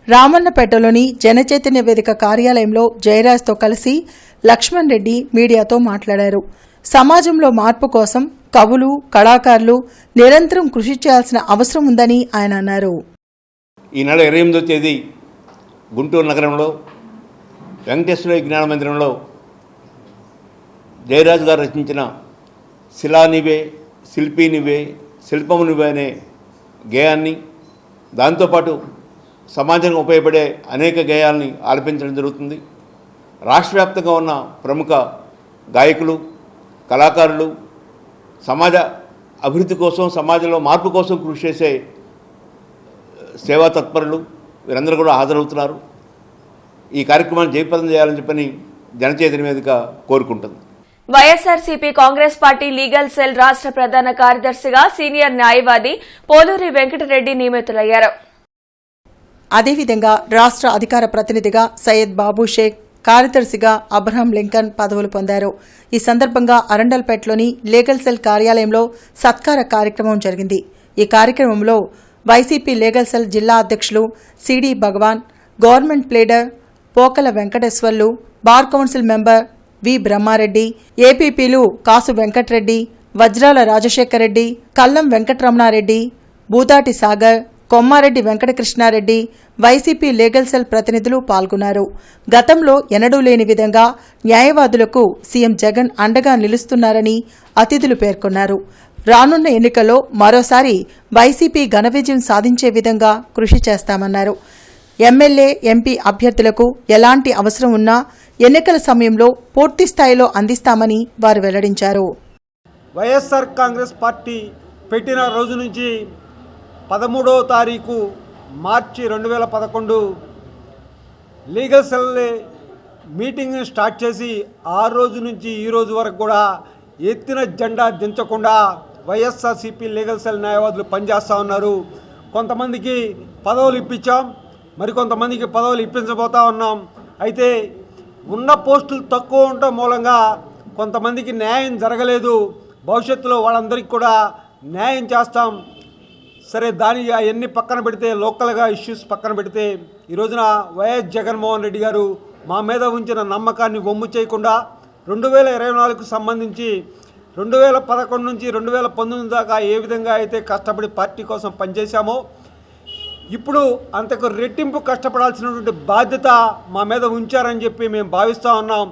రామన్నపేటలోని జనచైతన్య వేదిక కార్యాలయంలో జయరాజ్తో కలిసి లక్ష్మణ్ రెడ్డి మీడియాతో మాట్లాడారు. సమాజంలో మార్పు కోసం కవులు, కళాకారులు నిరంతరం కృషి చేయాల్సిన అవసరం ఉందని ఆయన అన్నారు. ఈ నెల 28వ తేదీ గుంటూరు నగరంలో వెంకటేశ్వర విజ్ఞాన మందిరంలో జయరాజు గారు రచించిన శిలానివే, శిల్పీనివే, శిల్పమునివే అనే గేయాన్ని, దాంతోపాటు సమాజానికి ఉపయోగపడే అనేక గేయాల్ని ఆలపించడం జరుగుతుంది. రాష్ట్ర వ్యాప్తంగా ఉన్న ప్రముఖ గాయకులు, కళాకారులు, సమాజ అభివృద్ధి కోసం, సమాజంలో మార్పు కోసం కృషి చేసే సేవా తత్పరులు వీరందరూ కూడా హాజరవుతున్నారు. ఈ కార్యక్రమాన్ని జయప్రదం చేయాలని చెప్పని జనచైతన్య వేదిక కోరుకుంటుంది. YSRCP Congress party legal cell రాష్ట్ర ప్రధాన కార్యదర్శిగా సీనియర్ న్యాయవాది పోలూరి వెంకటరెడ్డి నియమితులయ్యారు. అదేవిధంగా రాష్ట్ర అధికార ప్రతినిధిగా సయ్యద్ బాబు షేక్, కార్యదర్శిగా అబ్రహం లింకన్ పదవులు పొందారు. ఈ సందర్భంగా అరండల్పేటలోని లీగల్ సెల్ కార్యాలయంలో సత్కార కార్యక్రమం జరిగింది. ఈ కార్యక్రమంలో వైసీపీ లీగల్ సెల్ జిల్లా అధ్యక్షులు CD Bhagavan, government pleader Pokala Venkateswarlu, bar council member V Brahmareddy, ఏపీపీలు Kasu Venkatareddy, Vajrala Rajasekhar Reddy, Kallam Venkataramanareddy, Budati Sagar, Kommareddy Venkatakrishnareddy, YCP legal cell ప్రతినిధులు పాల్గొన్నారు. గతంలో ఎన్నడూ లేని విధంగా న్యాయవాదులకు సీఎం జగన్ అండగా నిలుస్తున్నారని అతిథులు పేర్కొన్నారు. రానున్న ఎన్నికల్లో మరోసారి వైసీపీ ఘన విజయం సాధించే విధంగా కృషి చేస్తామన్నారు. ఎమ్మెల్యే, ఎంపీ అభ్యర్థులకు ఎలాంటి అవసరం ఉన్నా ఎన్నికల సమయంలో పూర్తి స్థాయిలో అందిస్తామని వారు వెల్లడించారు. వైఎస్ఆర్ కాంగ్రెస్ పార్టీ పెట్టిన రోజు నుంచి 13వ తారీఖు మార్చి 2011 లీగల్ సెల్ మీటింగ్ స్టార్ట్ చేసి ఆ రోజు నుంచి ఈ రోజు వరకు కూడా ఎత్తిన జెండా దించకుండా వైఎస్ఆర్సీపీ లీగల్ సెల్ న్యాయవాదులు పనిచేస్తూ ఉన్నారు. కొంతమందికి పదవులు ఇప్పించాం, మరికొంతమందికి పదవులు ఇప్పించబోతా ఉన్నాం. అయితే ఉన్న పోస్టులు తక్కువ ఉండటం మూలంగా కొంతమందికి న్యాయం జరగలేదు. భవిష్యత్తులో వాళ్ళందరికీ కూడా న్యాయం చేస్తాం. సరే, దాని అవన్నీ పక్కన పెడితే, లోకల్గా ఇష్యూస్ పక్కన పెడితే, ఈ రోజున వైఎస్ జగన్మోహన్ రెడ్డి గారు మా మీద ఉంచిన నమ్మకాన్ని వమ్ము చేయకుండా 2024కు సంబంధించి 2011 నుంచి 2019 దాకా ఏ విధంగా అయితే కష్టపడి పార్టీ కోసం పనిచేశామో ఇప్పుడు అంతకు రెట్టింపు కష్టపడాల్సినటువంటి బాధ్యత మా మీద ఉంచారని చెప్పి మేము భావిస్తూ ఉన్నాం.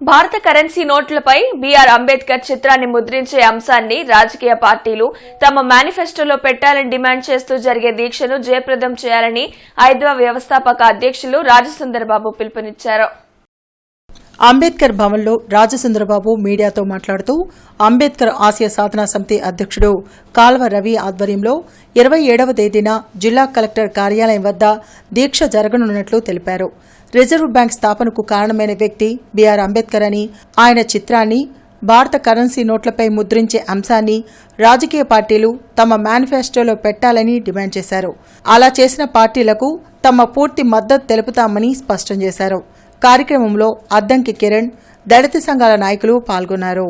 భారత కరెన్సీ నోట్లపై బీఆర్ అంబేద్కర్ చిత్రాన్ని ముద్రించే అంశాన్ని రాజకీయ పార్టీలు తమ మేనిఫెస్టోలో పెట్టాలని డిమాండ్ చేస్తూ జరిగే దీక్షను జయప్రదం చేయాలని ఐద్వా వ్యవస్థాపక అధ్యక్షులు రాజసుందరబాబు పిలుపునిచ్చారు. అంబేద్కర్ భవన్లో రాజసుందరబాబు మీడియాతో మాట్లాడుతూ అంబేద్కర్ ఆశయ సాధనా సమితి అధ్యక్షుడు కాల్వ రవి ఆధ్వర్యంలో 27వ తేదీన జిల్లా కలెక్టర్ కార్యాలయం వద్ద దీక్ష జరగనున్నట్లు తెలిపారు. రిజర్వ్ బ్యాంక్ స్థాపనకు కారణమైన వ్యక్తి బీఆర్ అంబేద్కర్ అని, ఆయన చిత్రాన్ని భారత కరెన్సీ నోట్లపై ముద్రించే అంశాన్ని రాజకీయ పార్టీలు తమ మేనిఫెస్టోలో పెట్టాలని డిమాండ్ చేశారు. అలా చేసిన పార్టీలకు తమ పూర్తి మద్దతు తెలుపుతామని స్పష్టం చేశారు. కార్యక్రమంలో అద్దంకి కిరణ్, దళిత సంఘాల నాయకులు పాల్గొన్నారు.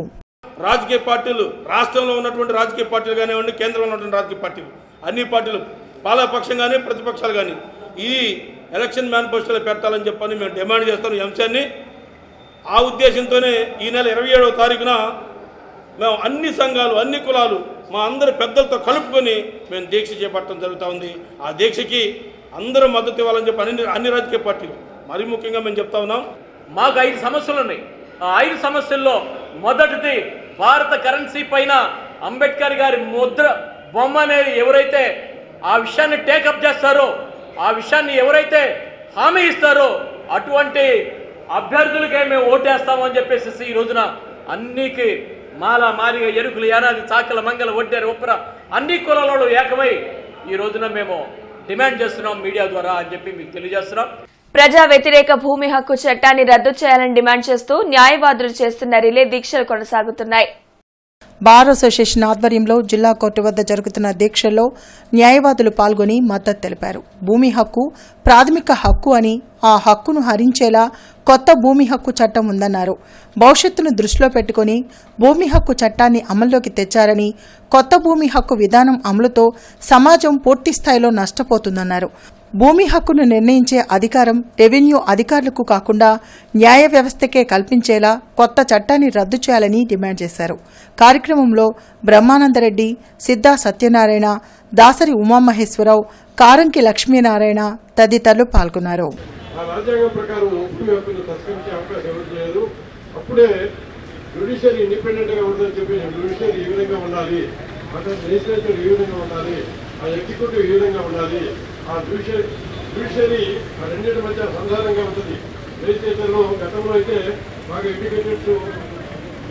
రాజకీయ పార్టీలు, రాష్ట్రంలో ఉన్నటువంటి రాజకీయ పార్టీలు కానివ్వండి, కేంద్రంలో ఉన్నటువంటి రాజకీయ పార్టీలు, అన్ని పార్టీలు, పాలకపక్షం కానీ ప్రతిపక్షాలు కానీ ఈ ఎలక్షన్ మేనిఫెస్టోలో పెట్టాలని చెప్పని మేము డిమాండ్ చేస్తాం ఈ అంశాన్ని. ఆ ఉద్దేశంతోనే ఈ నెల 27వ తారీఖున మేము అన్ని సంఘాలు, అన్ని కులాలు, మా అందరి పెద్దలతో కలుపుకొని మేము దీక్ష చేపట్టడం జరుగుతూ ఉంది. ఆ దీక్షకి అందరూ మద్దతు ఇవ్వాలని చెప్పి అన్ని రాజకీయ పార్టీలు, మరీ ముఖ్యంగా మేము చెప్తా ఉన్నాం. మాకు 5 సమస్యలు ఉన్నాయి. ఆ 5 సమస్యల్లో మొదటిది భారత కరెన్సీ పైన అంబేద్కర్ గారి ముద్ర బొమ్మ అనేది ఎవరైతే ఆ విషయాన్ని టేకప్ చేస్తారో, ఆ విషయాన్ని ఎవరైతే హామీ ఇస్తారో అటువంటి అభ్యర్థులకే మేము ఓటేస్తామని చెప్పేసి ఈ రోజున అన్నికి మారిగా ఎరుకులు, యానాది, చాకల, మంగళ, ఒడ్డేరు, ఉప్పర అన్ని కులాలలో ఏకమై ఈ రోజున మేము డిమాండ్ చేస్తున్నాం మీడియా ద్వారా అని చెప్పి మీకు తెలియజేస్తున్నాం. ప్రజా వ్యతిరేక భూమి హక్కు చట్టాన్ని రద్దు చేయాలని డిమాండ్ చేస్తూ న్యాయవాదులు చేస్తున్న రిలే దీక్షలు కొనసాగుతున్నాయి. బార్ అసోసియేషన్ ఆధ్వర్యంలో జిల్లా కోర్టు వద్ద జరుగుతున్న దీక్షల్లో న్యాయవాదులు పాల్గొని మద్దతు తెలిపారు. భూమి హక్కు ప్రాథమిక హక్కు అని, ఆ హక్కును హరించేలా కొత్త భూమి హక్కు చట్టం ఉందన్నారు. భవిష్యత్తును దృష్టిలో పెట్టుకుని భూమి హక్కు చట్టాన్ని అమల్లోకి తెచ్చారని, కొత్త భూమి హక్కు విధానం అమలుతో సమాజం పూర్తి స్థాయిలో నష్టపోతుందన్నారు. భూమి హక్కును నిర్ణయించే అధికారం రెవెన్యూ అధికారులకు కాకుండా న్యాయ వ్యవస్థకే కల్పించేలా కొత్త చట్టాన్ని రద్దు చేయాలని డిమాండ్ చేశారు. కార్యక్రమంలో బ్రహ్మానందరెడ్డి, సిద్ధా సత్యనారాయణ, దాసరి ఉమామహేశ్వరరావు, కారంకి లక్ష్మీనారాయణ తదితరులు పాల్గొన్నారు. ఆ జ్యుడిషియరీ ఆ రెండింటి మధ్య సంధానంగా ఉంటుంది. లెజిస్లేచర్లో గతంలో అయితే బాగా ఎడ్యుకేటెడ్స్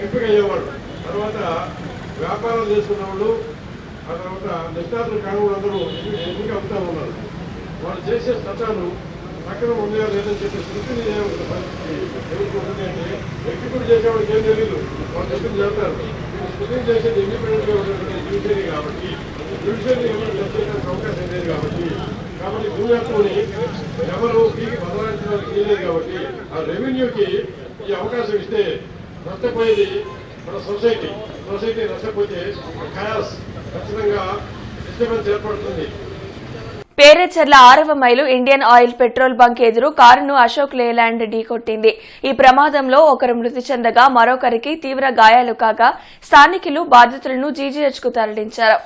ఎంపిక అయ్యేవాళ్ళు, తర్వాత వ్యాపారాలు చేసుకున్న వాళ్ళు, ఆ తర్వాత నిష్ణాతులు కాని వాళ్ళందరూ ఎంపిక అవుతా ఉన్నారు. వాళ్ళు చేసే చట్టాలు సక్రమం ఉందా లేదని చెప్పి స్కృతిని చేయవలసిన పరిస్థితి ఎవరికి ఉంటుంది అంటే, ఎగ్జిక్యూట్ చేసేవాళ్ళకి ఏం తెలియదు, వాళ్ళు చెప్పింది చెప్తారు. స్కృతిని చేసేది ఇండిపెండెంట్గా ఉన్నటువంటి జ్యుడిషియరీ కాబట్టి జ్యుడిషియరీ ఎవరు చేయడానికి అవకాశం లేదు కాబట్టి భూమి హక్కుని ఎవరు బదలాయించడానికి లేదు కాబట్టి ఆ రెవెన్యూకి ఈ అవకాశం ఇస్తే నష్టపోయేది మన సొసైటీ నష్టపోతే ఖయాస్ ఖచ్చితంగా డిస్టర్బెన్స్ ఏర్పడుతుంది. పేరేచర్ల 6వ మైలు ఇండియన్ ఆయిల్ పెట్రోల్ బంక్ ఎదురు కారును అశోక్ లేలాండ్ ఢీకొట్టింది. ఈ ప్రమాదంలో ఒకరు మృతి చెందగా మరొకరికి తీవ్ర గాయాలు కాగా స్థానికులు బాధితులను జీజీహెచ్కు తరలించారు.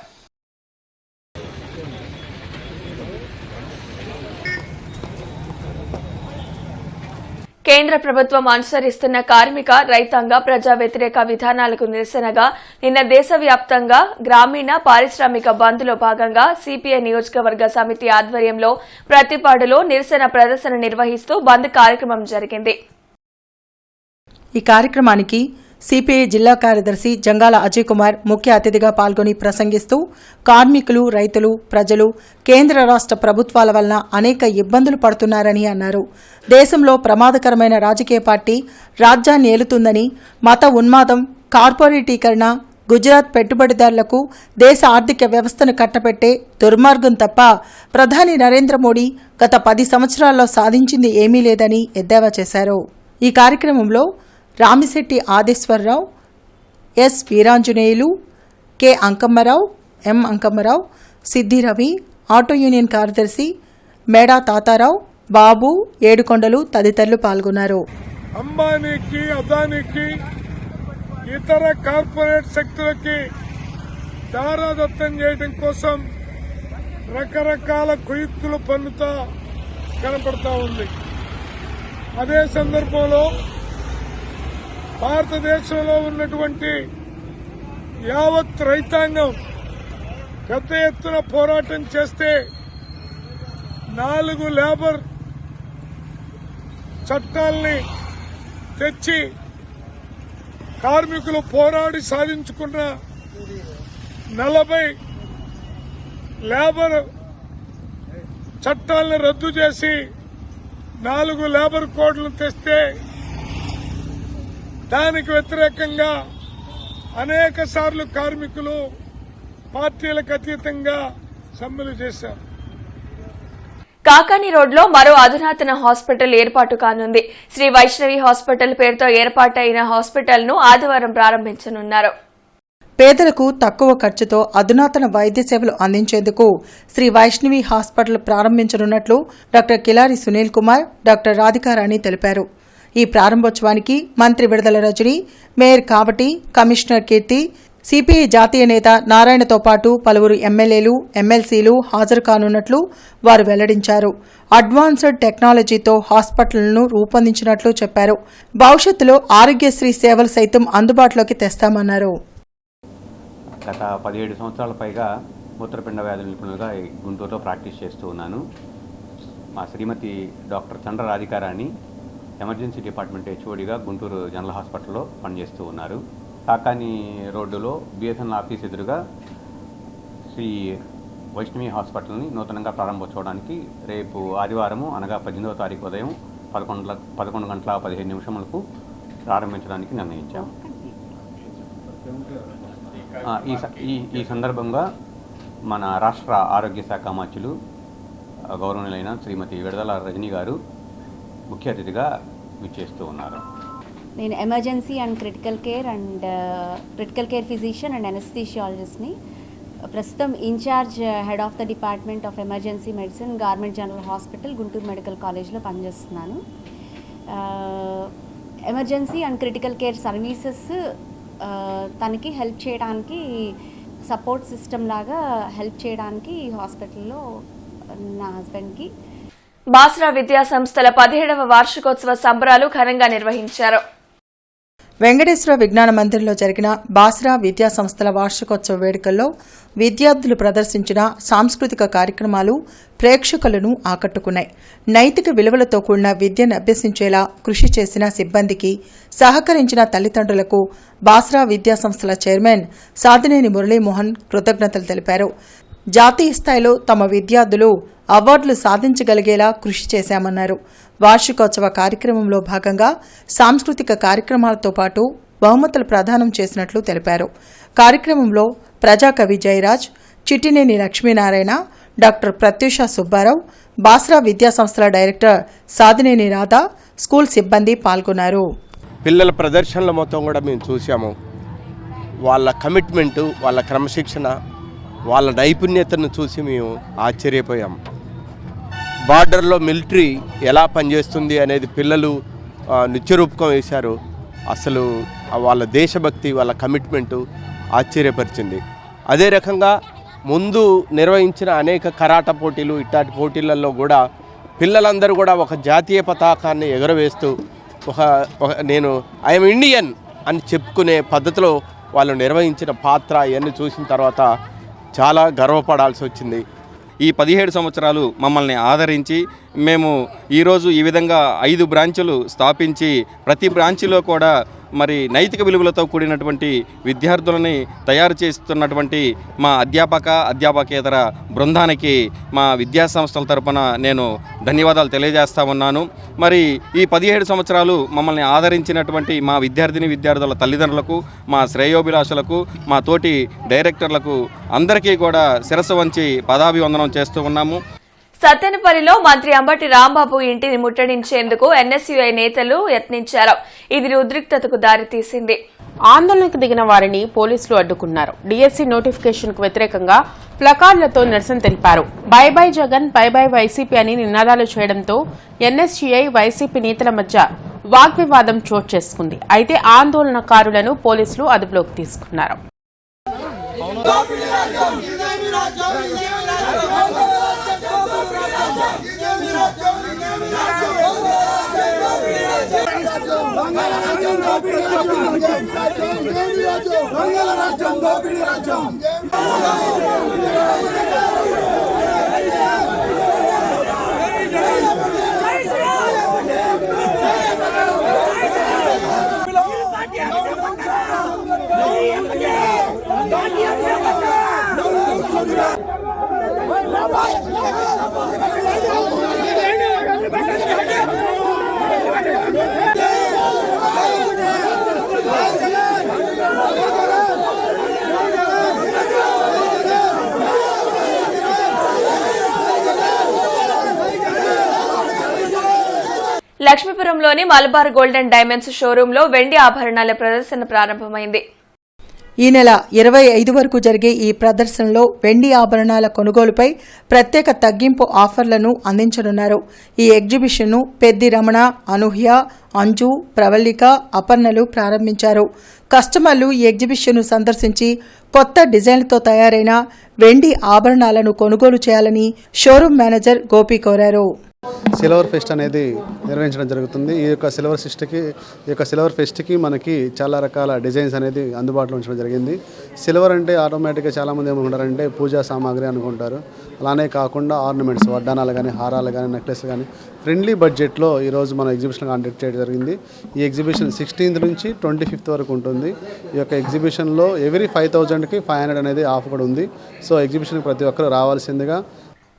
కేంద్ర ప్రభుత్వం అనుసరిస్తున్న కార్మిక రైతాంగ ప్రజా వ్యతిరేక విధానాలకు నిరసనగా నిన్న దేశవ్యాప్తంగా గ్రామీణ పారిశ్రామిక బంద్లో భాగంగా సిపిఐ నియోజకవర్గ సమితి ఆధ్వర్యంలో ప్రతిపాడులో నిరసన ప్రదర్శన నిర్వహిస్తూ బంద్ కార్యక్రమం జరిగింది. ఈ కార్యక్రమానికి సిపిఐ జిల్లా కార్యదర్శి జంగాల అజయ్ కుమార్ ముఖ్య అతిథిగా పాల్గొని ప్రసంగిస్తూ కార్మికులు, రైతులు, ప్రజలు కేంద్ర రాష్ట్ర ప్రభుత్వాల వలన అనేక ఇబ్బందులు పడుతున్నారని అన్నారు. దేశంలో ప్రమాదకరమైన రాజకీయ పార్టీ రాజ్యాన్ని ఏలుతుందని, మత ఉన్మాదం, కార్పొరేటీకరణ, గుజరాత్ పెట్టుబడిదారులకు దేశ ఆర్థిక వ్యవస్థను కట్టబెట్టే దుర్మార్గం తప్ప ప్రధాని నరేంద్ర మోడీ గత 10 సంవత్సరాల్లో సాధించింది ఏమీ లేదని ఎద్దేవా చేశారు. ఈ కార్యక్రమంలో రామిశెట్టి ఆదేశ్వరరావు, ఎస్ వీరాంజనేయులు, కె అంకమ్మరావు, ఎం అంకమ్మరావు, సిద్ధి రవి, ఆటో యూనియన్ కార్యదర్శి మేడా తాతారావు, బాబు, ఏడుకొండలు తదితరులు పాల్గొన్నారు. అంబానీకి, అదానీకి, ఇతర కార్పొరేట్ శక్తులకి దారాదత్తం చేయడం కోసం రకరకాల కుయుక్తులు పన్నుతా కనపడతా ఉంది. అదే సందర్భంలో భారతదేశంలో ఉన్నటువంటి యావత్ రైతాంగం పెద్ద ఎత్తున పోరాటం చేస్తే 4 లేబర్ చట్టాల్ని తెచ్చి కార్మికులు పోరాడి సాధించుకున్న 40 లేబర్ చట్టాలను రద్దు చేసి 4 లేబర్ కోడ్లను తెస్తే దానికి వ్యతిరేకంగా అనేక సార్లు కార్మికులు పార్టీలకు అతీతంగా సమ్మెలు చేశారు. కాకాని రోడ్లో మరో అధునాతన హాస్పిటల్ ఏర్పాటు కానుంది. శ్రీ వైష్ణవి హాస్పిటల్ పేరుతో ఏర్పాటైన హాస్పిటల్ను ఆదివారం ప్రారంభించనున్నారు. పేదలకు తక్కువ ఖర్చుతో అధునాతన వైద్య సేవలు అందించేందుకు శ్రీ వైష్ణవి హాస్పిటల్ ప్రారంభించనున్నట్లు డాక్టర్ కిలారి సునీల్ కుమార్, డాక్టర్ రాధికారాణి తెలిపారు. ఈ ప్రారంభోత్సవానికి మంత్రి Vidadala Rajini, mayor Kavati, commissioner Keerthi, CPI జాతీయ నేత నారాయణతో పాటు పలువురు ఎమ్మెల్యేలు, ఎమ్మెల్సీలు హాజరు కానున్నట్లు వారు వెల్లడించారు. అడ్వాన్స్డ్ టెక్నాలజీతో హాస్పిటల్ను రూపొందించినట్లు చెప్పారు. భవిష్యత్తులో ఆరోగ్యశ్రీ సేవలు సైతం అందుబాటులోకి తెస్తామన్నారు. గత 17 సంవత్సరాల పైగా మూత్రపిండ వ్యాధుల నిపుణులుగా గుంటూరులో ప్రాక్టీస్ చేస్తూ ఉన్నాను. మా శ్రీమతి doctor Chandra Radhikarani emergency department హెచ్ఓడిగా గుంటూరు జనరల్ హాస్పిటల్లో పనిచేస్తూ ఉన్నారు. కాకాని రోడ్డులో బిఎస్ఎన్ఎల్ ఆఫీస్ ఎదురుగా శ్రీ వైష్ణవి హాస్పిటల్ని నూతనంగా ప్రారంభోత్సవానికి రేపు ఆదివారము అనగా 18వ తారీఖు ఉదయం 11 గంటల 15 నిమిషములకు ప్రారంభించడానికి నిర్ణయించాము. ఈ సందర్భంగా మన రాష్ట్ర ఆరోగ్య శాఖ మంత్రులు గౌరవనీయులైన శ్రీమతి విడుదల రజని గారు ముఖ్య అతిథిగా విచ్చేస్తూ ఉన్నారు. నేను emergency and critical care physician and అనస్థీషియాలజిస్ట్ని. ప్రస్తుతం incharge head of the department of emergency medicine government general hospital Guntur medical కాలేజ్లో పనిచేస్తున్నాను. Emergency and critical care services తనకి హెల్ప్ చేయడానికి, సపోర్ట్ సిస్టమ్ లాగా హెల్ప్ చేయడానికి ఈ హాస్పిటల్లో నా హస్బెండ్కి. బాస్రా విద్యా సంస్థల 17వ వార్షికోత్సవ సంబరాలు ఘనంగా నిర్వహించారు. వెంకటేశ్వర విజ్ఞాన మందిర్లో జరిగిన బాస్రా విద్యా సంస్థల వార్షికోత్సవ వేడుకల్లో విద్యార్థులు ప్రదర్శించిన సాంస్కృతిక కార్యక్రమాలు ప్రేక్షకులను ఆకట్టుకున్నాయి. నైతిక విలువలతో కూడిన విద్యను అభ్యసించేలా కృషి చేసిన సిబ్బందికి, సహకరించిన తల్లిదండ్రులకు బాస్రా విద్యా సంస్థల చైర్మన్ సాదినేని మురళీమోహన్ కృతజ్ఞతలు తెలిపారు. జాతీయ స్థాయిలో తమ విద్యార్థులు అవార్డులు సాధించగలిగేలా కృషి చేశామన్నారు. వార్షికోత్సవ కార్యక్రమంలో భాగంగా సాంస్కృతిక కార్యక్రమాలతో పాటు బహుమతులు ప్రదానం చేసినట్లు తెలిపారు. కార్యక్రమంలో ప్రజాకవి జయరాజ్, చిట్టినేని లక్ష్మీనారాయణ, డాక్టర్ ప్రత్యూష సుబ్బారావు, బాస్రా విద్యా సంస్థల డైరెక్టర్ సాదినేని రాధా, స్కూల్ సిబ్బంది పాల్గొన్నారు. పిల్లల ప్రదర్శనలు మొత్తం కూడా మేము చూసాము. వాళ్ళ కమిట్మెంటు, వాళ్ళ క్రమశిక్షణ, వాళ్ళ నైపుణ్యతను చూసి మేము ఆశ్చర్యపోయాము. బార్డర్లో మిలిటరీ ఎలా పనిచేస్తుంది అనేది పిల్లలు నిత్యరూపకం వేశారు. అసలు వాళ్ళ దేశభక్తి, వాళ్ళ కమిట్మెంటు ఆశ్చర్యపరిచింది. అదే రకంగా ముందు నిర్వహించిన అనేక కరాట పోటీలు, ఇట్లాంటి పోటీలలో కూడా పిల్లలందరూ కూడా ఒక జాతీయ పతాకాన్ని ఎగురవేస్తూ నేను ఐఎమ్ ఇండియన్ అని చెప్పుకునే పద్ధతిలో వాళ్ళు నిర్వహించిన పాత్ర ఇవన్నీ చూసిన తర్వాత చాలా గర్వపడాల్సి వచ్చింది. ఈ 17 సంవత్సరాలు మమ్మల్ని ఆదరించి మేము ఈరోజు ఈ విధంగా 5 బ్రాంచులు స్థాపించి ప్రతి బ్రాంచ్లో కూడా మరి నైతిక విలువలతో కూడినటువంటి విద్యార్థులని తయారు చేస్తున్నటువంటి మా అధ్యాపకేతర బృందానికి మా విద్యా సంస్థల తరపున నేను ధన్యవాదాలు తెలియజేస్తా ఉన్నాను. మరి ఈ 17 సంవత్సరాలు మమ్మల్ని ఆదరించినటువంటి మా విద్యార్థుల తల్లిదండ్రులకు, మా శ్రేయోభిలాషులకు, మా తోటి డైరెక్టర్లకు అందరికీ కూడా శిరస్సు వంచి పదాభివందనం చేస్తూ ఉన్నాము. సత్తెనపల్లిలో మంత్రి అంబటి రాంబాబు ఇంటిని ముట్టడించేందుకు ఎన్ఎస్యుఐ నేతలు యత్నించారు. ఇది ఉద్రిక్తతకు దారితీసింది. ఆందోళనకు దిగిన వారిని పోలీసులు అడ్డుకున్నారు. డిఎస్సి నోటిఫికేషన్ కు వ్యతిరేకంగా ప్లకార్డులతో నిరసన తెలిపారు. By by Jagan, by by YCP అని నినాదాలు చేయడంతో ఎన్ఎస్యుఐ వైసీపీ నేతల మధ్య వాగ్వివాదం చోటు చేసుకుంది. అయితే ఆందోళనకారులను పోలీసులు అదుపులోకి తీసుకున్నారు. లక్ష్మీపురంలోని మలబార్ గోల్డెన్ డైమండ్స్ షోరూంలో వెండి ఆభరణాల ప్రదర్శన ప్రారంభమైంది. ఈ నెల 25 వరకు జరిగే ఈ ప్రదర్శనలో వెండి ఆభరణాల కొనుగోలుపై ప్రత్యేక తగ్గింపు ఆఫర్లను అందించనున్నారు. ఈ ఎగ్జిబిషన్ను పెద్ది రమణ, అనూహ్య, అంజు, ప్రవల్లిక, అపర్ణలు ప్రారంభించారు. కస్టమర్లు ఈ ఎగ్జిబిషన్ను సందర్శించి కొత్త డిజైన్లతో తయారైన వెండి ఆభరణాలను కొనుగోలు చేయాలని షోరూం మేనేజర్ గోపి కోరారు. సిల్వర్ ఫెస్ట్ అనేది నిర్వహించడం జరుగుతుంది. ఈ యొక్క సిల్వర్ ఫెస్ట్కి మనకి చాలా రకాల డిజైన్స్ అనేది అందుబాటులో ఉంచడం జరిగింది. సిల్వర్ అంటే ఆటోమేటిక్గా చాలామంది ఏమనుకుంటారంటే పూజా సామాగ్రి అనుకుంటారు. అలానే కాకుండా ఆర్నమెంట్స్, వడ్డానాలు కానీ, హారాలు కానీ, నెక్లెస్లు కానీ ఫ్రెండ్లీ బడ్జెట్లో ఈరోజు మనం ఎగ్జిబిషన్ కండక్ట్ చేయడం జరిగింది. ఈ ఎగ్జిబిషన్ 16th నుంచి 25th వరకు ఉంటుంది. ఈ యొక్క ఎగ్జిబిషన్లో ఎవ్రీ 5,000కి 500 అనేది ఆఫ్ కూడా ఉంది. సో ఎగ్జిబిషన్కి ప్రతి ఒక్కరు రావాల్సిందిగా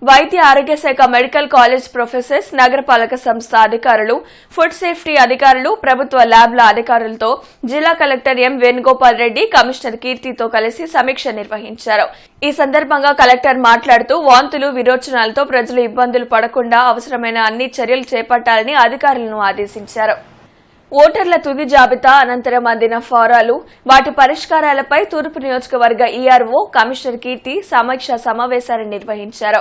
వైద్య ఆరోగ్య శాఖ మెడికల్ కాలేజ్ ప్రొఫెసర్స్, నగరపాలక సంస్థ అధికారులు, ఫుడ్ సేఫ్టీ అధికారులు, ప్రభుత్వ ల్యాబ్ల అధికారులతో జిల్లా collector M Venugopal Reddy, commissioner కీర్తితో కలిసి సమీక్ష నిర్వహించారు. ఈ సందర్భంగా కలెక్టర్ మాట్లాడుతూ వాంతులు, విరోచనాలతో ప్రజలు ఇబ్బందులు పడకుండా అవసరమైన అన్ని చర్యలు చేపట్టాలని అధికారులను ఆదేశించారు. ఓటర్ల తుది జాబితా అనంతరం అందిన ఫారాలు, వాటి పరిష్కారాలపై తూర్పు నియోజకవర్గ ఈఆర్ఓ కమిషనర్ కీర్తి సమీక్ష సమావేశాన్ని నిర్వహించారు.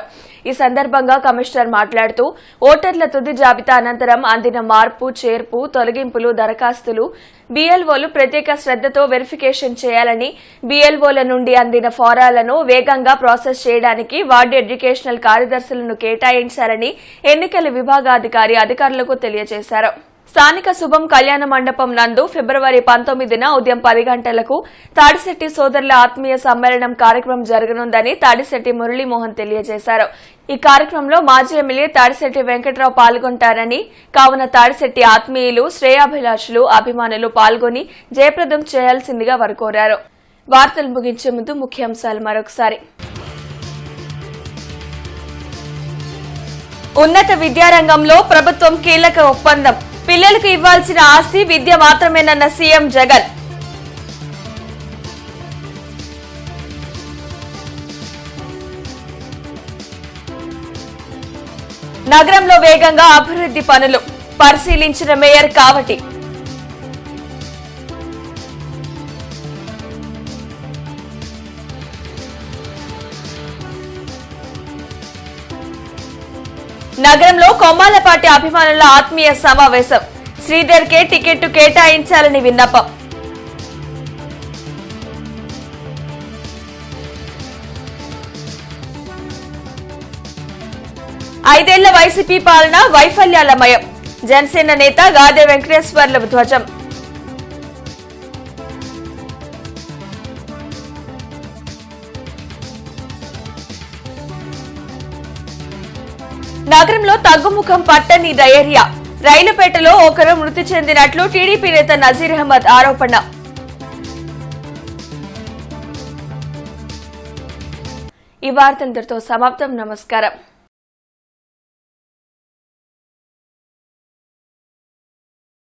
ఈ సందర్భంగా కమిషనర్ మాట్లాడుతూ ఓటర్ల తుది జాబితా అనంతరం అందిన మార్పు, చేర్పు, తొలగింపులు, దరఖాస్తులు బీఎల్ఓలు ప్రత్యేక శ్రద్దతో వెరిఫికేషన్ చేయాలని, బీఎల్ఓల నుండి అందిన ఫారాలను వేగంగా ప్రాసెస్ చేయడానికి వార్డు ఎడ్యుకేషనల్ కార్యదర్శులను కేటాయించాలని ఎన్నికల విభాగాధికారి అధికారులకు తెలియజేశారు. స్థానిక శుభం కళ్యాణ మండపం నందు ఫిబ్రవరి 19న ఉదయం 10 గంటలకు తాడిశెట్టి సోదరుల ఆత్మీయ సమ్మేళనం కార్యక్రమం జరగనుందని తాడిశెట్టి మురళీమోహన్ తెలియజేశారు. ఈ కార్యక్రమంలో మాజీ ఎమ్మెల్యే తాడిశెట్టి వెంకట్రావు పాల్గొంటారని, కావున తాడిశెట్టి ఆత్మీయులు, శ్రేయాభిలాషులు, అభిమానులు పాల్గొని జయప్రదం చేయాల్సిందిగా వారు కోరారు. వార్తలు ముగించే ముందు ముఖ్యాంశాలు మరొకసారి. ఉన్నత విద్యారంగంలో ప్రభుత్వం కీలక ఒప్పందం, పిల్లలకు ఇవ్వాల్సిన ఆస్తి విద్య మాత్రమేనన్న సీఎం జగన్. నగరంలో వేగంగా అభివృద్ధి పనులు, పరిశీలించిన మేయర్ కావటి. నగరంలో కొమ్మాలపాటి అభిమానుల ఆత్మీయ సమావేశం, శ్రీధర్కే టికెట్టు కేటాయించాలని విన్నపం. ఐదేళ్ల వైసీపీ పాలన వైఫల్యాలమయం, జనసేన నేత గాదె వెంకటేశ్వర్ల ధ్వజం. నగరంలో తగ్గుముఖం పట్టని డయేరియా. రైలుపేటలో ఒకరు మృతి చెందినట్లు టీడీపీ నేత నజీర్ అహ్మద్ ఆరోపణ. ఈ వార్త ఇంతటితో సమాప్తం. నమస్కారం.